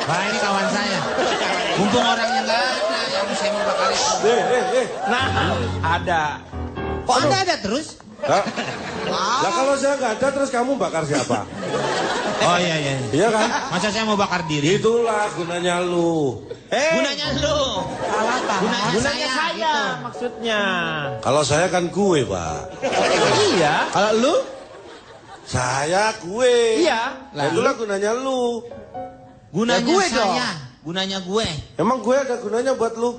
Wah, ini kawan saya. Mumpung orangnya nggak ada, yang saya mau bakar itu. Nah, ada. Kok Anda ada terus? Lah kalau saya nggak ada terus kamu bakar siapa? Oh iya, iya. Iya kan? Masa saya mau bakar diri? Itulah gunanya lu. Gunanya lu. Gunanya saya gitu. maksudnya. Kalau saya kan gue, Pak. Iya. Kalau lu? Saya gue. Iya. Lah itulah gunanya lu. Gunanya gue saya. dong. Gunanya gue. Emang gue ada gunanya buat lu?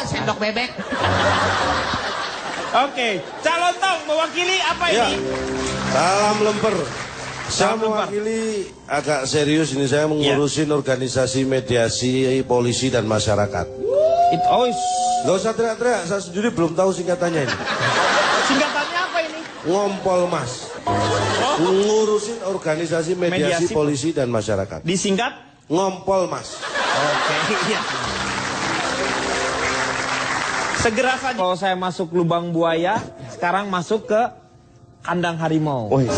Sendok bebek. Oke, calon tong mewakili apa Ya. ini? Salam lemper. Saya Salam lemper. mewakili agak serius ini, saya mengurusin organisasi mediasi polisi dan masyarakat. Gak usah teriak-teriak, saya sendiri belum tahu singkatannya ini. Singkatannya apa ini? Ngompol Mas. Ngurusin organisasi mediasi polisi dan masyarakat. Disingkat? Ngompol Mas. Oke, iya. Segera saja. Kalau saya masuk lubang buaya, sekarang masuk ke kandang harimau. Oh, iya.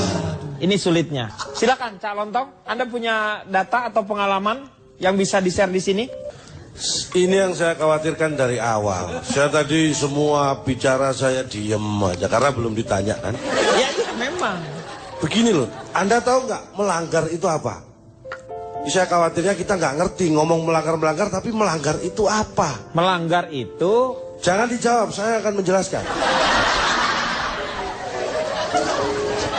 Ini sulitnya. Silakan Cak Lontong, Anda punya data atau pengalaman yang bisa di-share di sini? Ini yang saya khawatirkan dari awal. Saya tadi semua bicara saya diem aja karena belum ditanya kan. Ya, iya memang. Begini loh, Anda tahu nggak melanggar itu apa? Saya khawatirnya kita nggak ngerti ngomong melanggar-melanggar, tapi melanggar itu apa? Melanggar itu... Jangan dijawab, saya akan menjelaskan.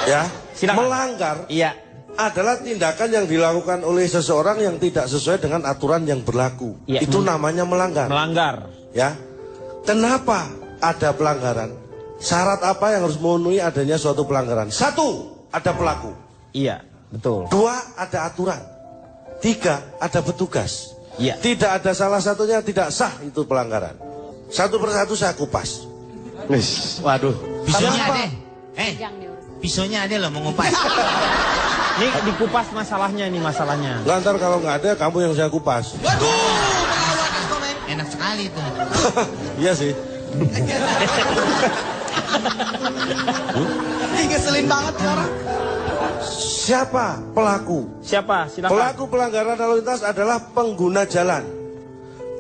Ya, Silakan. melanggar Iya. adalah tindakan yang dilakukan oleh seseorang yang tidak sesuai dengan aturan yang berlaku. Iya. Itu namanya melanggar. Melanggar. Ya, kenapa ada pelanggaran? Syarat apa yang harus memenuhi adanya suatu pelanggaran? 1, ada pelaku. Iya, betul. 2, ada aturan. 3, ada petugas. Iya. Tidak ada salah satunya tidak sah itu pelanggaran. Satu persatu saya kupas. Waduh. Pisaunya Kenapa? ada. Pisaunya ada loh mengupas. Ini dikupas masalahnya, ini masalahnya. Lantar kalau nggak ada kamu yang saya kupas. Waduh, melawan komen. Enak sekali tuh. Iya sih. Ngeselin banget nih orang. Siapa pelaku? Siapa? Silakan. Pelaku pelanggaran lalu lintas adalah pengguna jalan.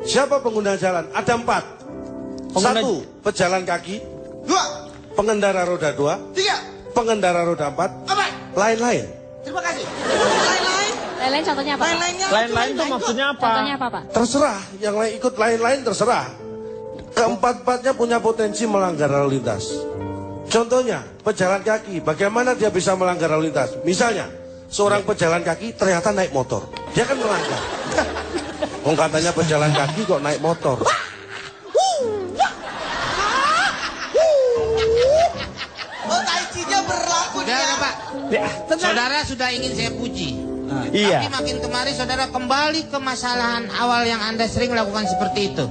Siapa pengguna jalan? Ada 4. Pengguna- 1, pejalan kaki. 2, Pengendara roda 2. 3, Pengendara roda 4. apa? Lain-lain. Terima kasih. Lain-lain. Lain-lain contohnya apa, Pak? Lain-lainnya. Lain-lain itu maksudnya apa? Contohnya apa, Pak? Terserah, yang lain ikut lain-lain terserah. Keempat-empatnya punya potensi melanggar lalu lintas. Contohnya, pejalan kaki, bagaimana dia bisa melanggar lalu lintas? Misalnya, seorang pejalan kaki ternyata naik motor. Dia kan melanggar. Oh, katanya pejalan kaki kok naik motor. Oh, taicinya berlaku Udah, dia. Pak. Ya, tenang. Saudara sudah ingin saya puji. Iya. Tapi makin kemari saudara kembali ke masalahan awal yang Anda sering lakukan seperti itu.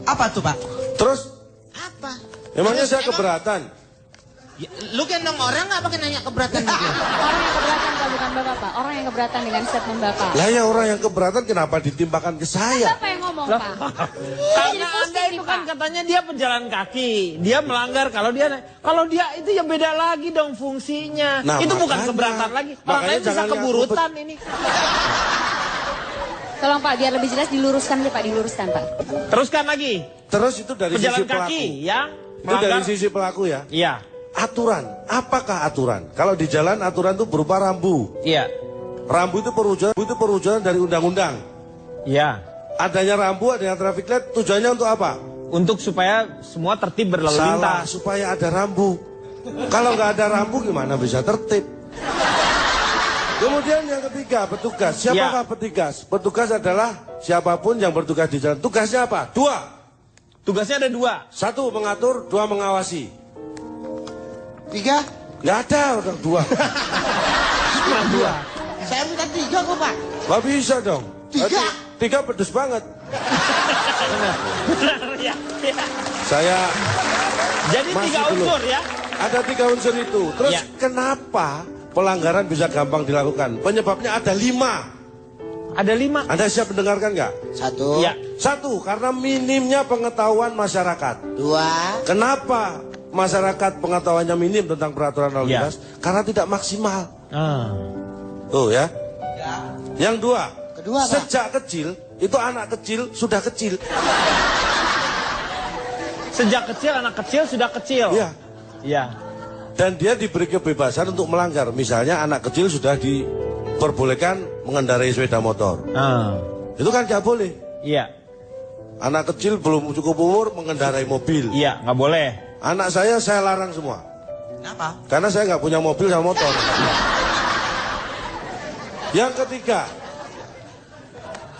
Apa tuh, Pak? Terus, Apa? emangnya Terus saya keberatan? Ya, lu gendong orang nggak pakai nanya keberatan gitu? Orang yang keberatan, Pak, bukan Bapak, Pak. Orang yang keberatan dengan statement Bapak. Lah ya orang yang keberatan kenapa ditimpakan ke saya? Bapak yang ngomong, Loh. Pak. Karena Anda itu kan katanya dia pejalan kaki. Dia melanggar kalau dia itu ya beda lagi dong fungsinya. Nah, itu bukan makanya- keberatan lagi. Orang makanya lain bisa jangan keburutan ini. Tolong, Pak, biar lebih jelas diluruskan, Pak. Diluruskan, Pak. Teruskan lagi. Terus itu dari Pejalan sisi pelaku. kaki ya. Itu dari sisi pelaku ya. Iya. Aturan, apakah aturan? Kalau di jalan aturan itu berupa rambu. Iya. Rambu itu perwujudan dari undang-undang. Iya. Adanya rambu, adanya traffic light, tujuannya untuk apa? Untuk supaya semua tertib berlalu Salah, lintas. supaya ada rambu. Kalau nggak ada rambu gimana bisa tertib? Kemudian yang ketiga, petugas. Siapakah petugas? Petugas adalah siapapun yang bertugas di jalan. Tugasnya apa? 2. Tugasnya ada 2. 1, mengatur, 2, mengawasi. 3. Nggak ada orang 2. Cuma 2. Saya minta 3 kok, Pak. Nggak bisa dong. 3. 3 pedes banget. Benar, ya. Ya. Saya Jadi Masih 3 belum. unsur ya. ada 3 unsur itu. Terus Ya. kenapa pelanggaran bisa gampang dilakukan? Penyebabnya ada 5. Ada 5. Anda siap mendengarkan nggak? 1, Ya. 1, karena minimnya pengetahuan masyarakat. 2, Kenapa masyarakat pengetahuannya minim tentang peraturan lalu Ya. lintas? Karena tidak maksimal. Ah. Tuh ya. Yang Kedua, Pak. sejak kecil, itu anak kecil sudah kecil. Sejak kecil, anak kecil sudah kecil. Iya. Iya. Dan dia diberi kebebasan untuk melanggar. Misalnya anak kecil sudah diperbolehkan mengendarai sepeda motor. Itu kan nggak boleh. Iya. Anak kecil belum cukup umur mengendarai mobil. Iya, nggak boleh. Anak saya larang semua. Kenapa? Karena saya nggak punya mobil sama motor. Yang ketiga,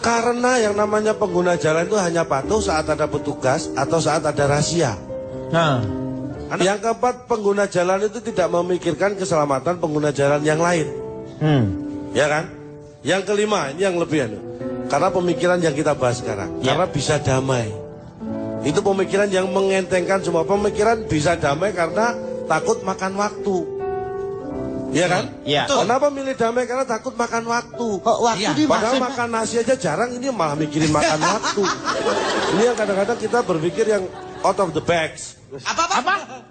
karena yang namanya pengguna jalan itu hanya patuh saat ada petugas atau saat ada razia. Nah, Yang keempat, pengguna jalan itu tidak memikirkan keselamatan pengguna jalan yang lain. Ya kan? Yang kelima, ini yang lebih karena pemikiran yang kita bahas sekarang. Ya. Karena bisa damai. Itu pemikiran yang mengentengkan semua. Pemikiran bisa damai karena takut makan waktu. Iya kan? Iya. Kenapa milih damai? Karena takut makan waktu. Kok waktu dimaksud? Padahal makan nasi aja jarang, ini malah mikirin makan waktu. Ini yang kadang-kadang kita berpikir yang out of the box. apa?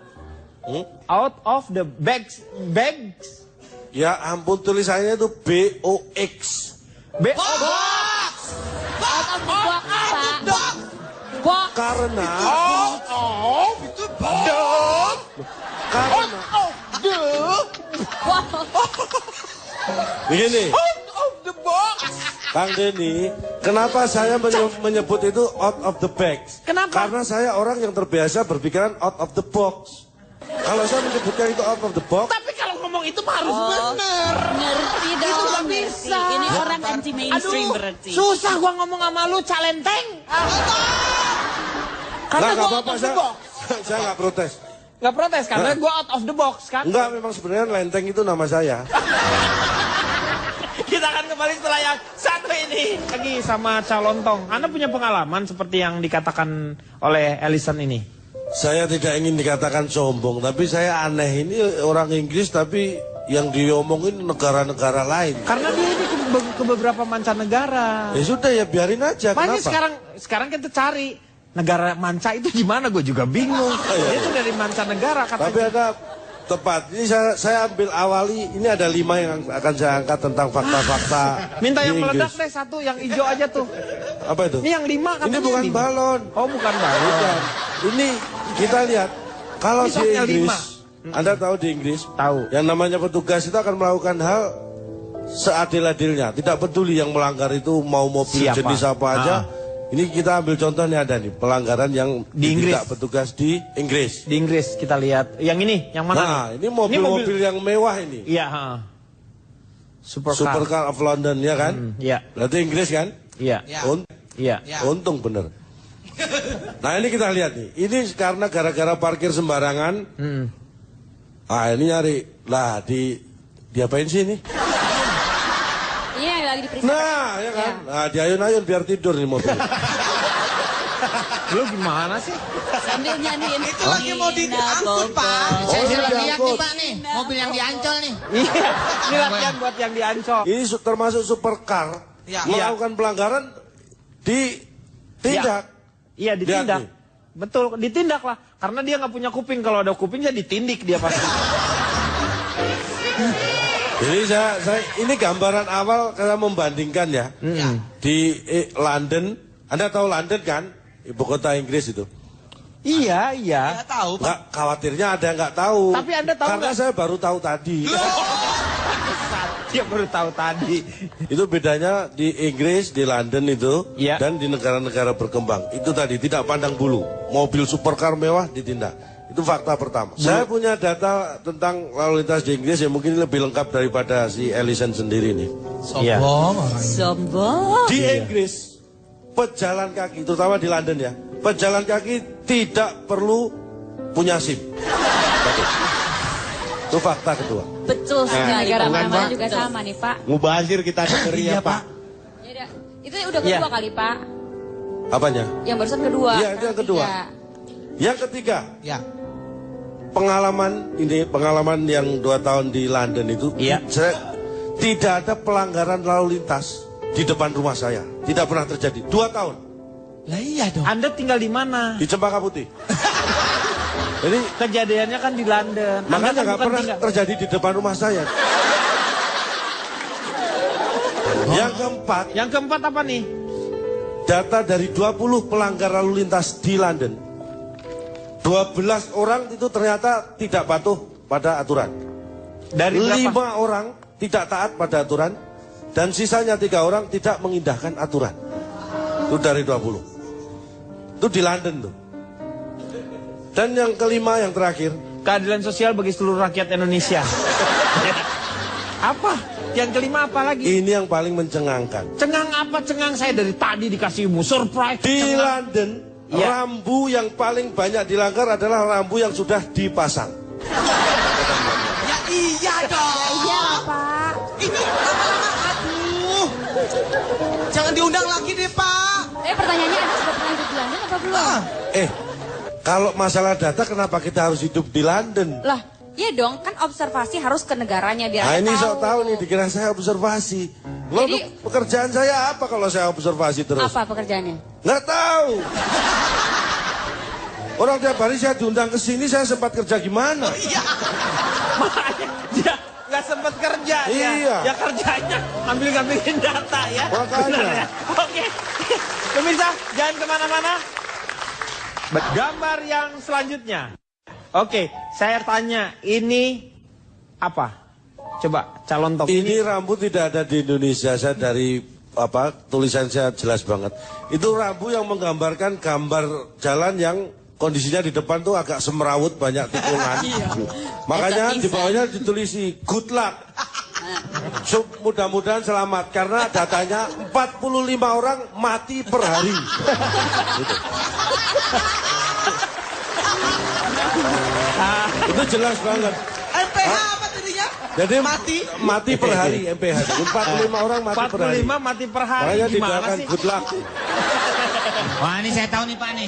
Out of the bags. Ya ampun, tulisannya itu BOX. Out of the box, Pak. Box. Karena begini. Kang Denny, kenapa saya menyebut itu out of the box? Kenapa? Karena saya orang yang terbiasa berpikiran out of the box. Kalau saya menyebutkan itu out of the box, Tapi kalau ngomong itu mah harus bener. Ngerti dong. Itu nggak ngerti. bisa. Ini orang anti mainstream berarti. Susah gua ngomong sama lu, calenteng. Karena nggak gua out apa-apa, of the box. saya nggak protes. Nggak protes, karena gua out of the box kan. Enggak, memang sebenarnya Lenteng itu nama saya. Kita akan kembali setelah yang satu ini. Lagi sama Calontong. Anda punya pengalaman seperti yang dikatakan oleh Ellison ini? Saya tidak ingin dikatakan sombong, tapi saya aneh, ini orang Inggris tapi yang diomongin negara-negara lain. Karena dia ini ke beberapa mancanegara. Ya sudah, ya biarin aja. Makanya Kenapa? sekarang kita cari negara manca itu gimana, gue juga bingung. iya. Dia itu dari mancanegara katanya. Tapi ada tepat. Ini saya ambil awali. Ini ada 5 yang akan saya angkat tentang fakta-fakta. Minta di yang meledak Inggris. deh satu, yang hijau aja tuh. Apa itu? Ini yang 5 katanya. Ini bukan 5. balon. Oh, bukan balon. Bukan. Ini kita lihat. Kalau Ini di softnya Inggris, 5. Anda tahu di Inggris? Tahu. Yang namanya petugas itu akan melakukan hal seadil-adilnya. Tidak peduli yang melanggar itu mau mobil Siapa? jenis apa aja. Ini kita ambil contohnya, ada nih pelanggaran yang Di Inggris. ditindak petugas di Inggris. Di Inggris kita lihat. Yang ini, yang mana? Nah, ini mobil-mobil yang mewah ini. Iya, ha. Supercar. Supercar of London, ya kan? Iya. Berarti Inggris kan? Iya. Ya. Iya. Ya. Untung bener. Nah, ini kita lihat nih. Ini karena gara-gara parkir sembarangan. Ah, ini nyari. Lah, diapain sih ini? Ini yang lagi diperiksa. Nah, ya kan? Nah, diayun-ayun biar tidur nih mobil. Lu gimana sih? Sambil nyanyiin. Itu lagi mau diangkut, Pak. Saya ini sudah lihat nih diangkut. Pak nih, mobil yang diancol nih. Iya. Ini latihan buat yang di Ancol. Ini termasuk supercar. Ya. Melakukan pelanggaran ditindak. Iya, ditindak. Lihat nih. Betul, ditindak lah. Karena dia nggak punya kuping. Kalau ada kupingnya ditindik dia pasti. Jadi saya ini gambaran awal saya membandingkan ya. Di London, Anda tahu London kan? Ibu kota Inggris itu. Iya. Ya tahu, Pak. Nggak, khawatirnya ada yang nggak tahu. Tapi Anda tahu Karena nggak? saya baru tahu tadi. Dia baru tahu tadi. Itu bedanya di Inggris, di London itu, Iya. dan di negara-negara berkembang. Itu tadi, tidak pandang bulu. Mobil supercar mewah ditindak. Itu fakta pertama. Saya punya data tentang lalu lintas di Inggris yang mungkin lebih lengkap daripada si Ellison sendiri nih. Iya. Sombong. Di Inggris, pejalan kaki, terutama di London ya, pejalan kaki tidak perlu punya SIM. Itu fakta kedua. Betul sekali. Negara bukan, mana Pak. juga sama nih, Pak. Mubazir kita dengerin ya Pak. Ya udah. Itu udah kedua kali, Pak. Apanya? Yang barusan kedua. Iya, itu yang kedua. Ketiga. Yang ketiga, Ya. pengalaman yang 2 tahun di London itu, Iya. tidak ada pelanggaran lalu lintas di depan rumah saya. Tidak pernah terjadi. 2 tahun Lah iya dong. Anda tinggal di mana? di Cempaka Putih. Jadi Kejadiannya kan di London. Anda makanya kan nggak bukan pernah tinggal- terjadi di depan rumah saya. Yang Yang keempat apa nih? data dari 20 pelanggar lalu lintas di London. 12 orang itu ternyata tidak patuh pada aturan. Dari berapa? 5 orang tidak taat pada aturan. Dan sisanya 3 orang tidak mengindahkan aturan. Itu dari 20. Itu di London tuh. Dan yang kelima, yang terakhir, keadilan sosial bagi seluruh rakyat Indonesia. Apa? Yang kelima apa lagi? Ini yang paling mencengangkan. Cengang apa? Cengang saya dari tadi dikasihmu surprise. Di London, rambu yang paling banyak dilanggar adalah rambu yang sudah dipasang. Ya iya dong. Iya Pak. Ini lama-lama aduh. Jangan diundang lagi deh Pak. Pertanyaannya Anda sudah pernah hidup di London apa belum? Kalau masalah data kenapa kita harus hidup di London? Lah, iya dong, kan observasi harus ke negaranya biar Nah Anda ini tahu. saya tahu nih, dikira saya observasi. Lalu pekerjaan saya apa kalau saya observasi terus? Apa pekerjaannya? Nggak tahu. Orang tiap hari saya diundang ke sini, saya sempat kerja gimana? Makanya dia nggak sempat kerja. Iya. Ya kerjanya ngambilin data ya. Makanya. Benar ya? Oke. Pemirsa, jangan kemana-mana. Gambar yang selanjutnya. Oke, saya tanya, ini apa? Coba calon top. Ini rambu tidak ada di Indonesia. Saya dari tulisan saya jelas banget. Itu rambu yang menggambarkan gambar jalan yang kondisinya di depan tuh agak semerawut, banyak tikungan. Makanya di bawahnya ditulisi good luck. Mudah-mudahan selamat karena datanya 45 orang mati per hari. Gitu. Itu jelas banget. MPH apa tadinya? Jadi mati per hari MPH. 45 orang mati per hari. 45 mati per hari. Makanya Gimana didoakan sih? good luck. Wah, ini saya tahu nih Pak nih.